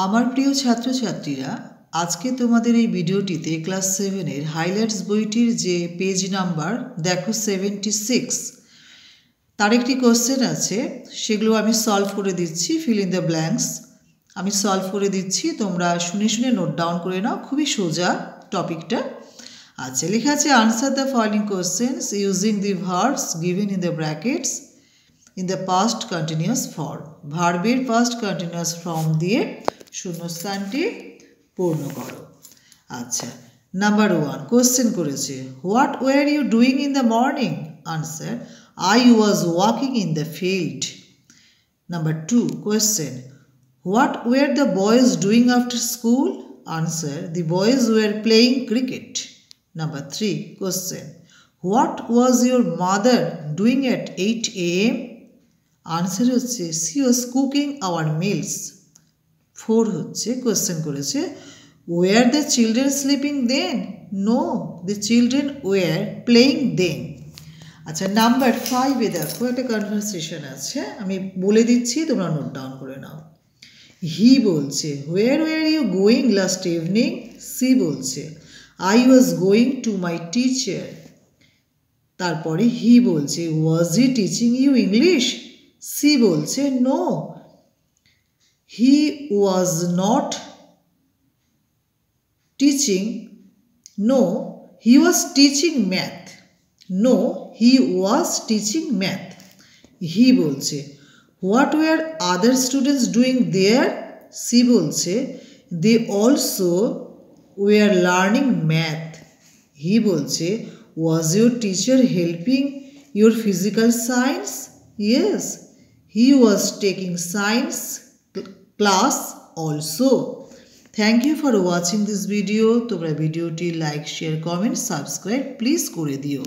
আমার প্রিয় ছাত্রছাত্রীরা, আজকে তোমাদের এই ভিডিওটিতে ক্লাস 7-এর হাইলাইটস বইটির যে পেজ নাম্বার দেখো 76, তার একটি কোশ্চেন আছে, সেগুলো আমি সলভ করে দিচ্ছি। ফিল ইন দ্য ব্ল্যাঙ্কস আমি সলভ করে দিচ্ছি, তোমরা শুনে শুনে নোট ডাউন করে নাও। খুবই সোজা টপিকটা। আচ্ছা, লেখা আছে answer the following questions using the verbs given in the brackets in the past continuous form. ভার্বের পাস্ট কন্টিনিউয়াস ফর্ম দিয়ে শূন্যস্থানটি পূর্ণ করো। আচ্ছা, নাম্বার 1 কোশ্চেন করেছে, what were you doing in the morning? Answer, I was walking in the field. Number 2 question, what were the boys doing after school? Answer, the boys were playing cricket. Number 3 question, what was your mother doing at 8 a.m? Answer হচ্ছে, she was cooking our meals. 4 হচ্ছে question করেছে, were the children sleeping then? No, the children were playing then. আচ্ছা, number 5-এ দেখো একটা conversation আছে, আমি বলে দিচ্ছি, তোমরা নোট ডাউন করে নাও। হি বলছে, where were you going last evening? She বলছে, I was going to my teacher. তারপরে হি বলছে, was he teaching you English? She বলছে, no, he was not teaching, no, he was teaching math. No, he was teaching math. He বলছে, what were other students doing there? C বলছে, they also were learning math. He বলছে, was your teacher helping your physical science? Yes, he was taking science class also. Thank you for watching this video. তোমরা ভিডিওটি like, share, comment, subscribe please করে দিও।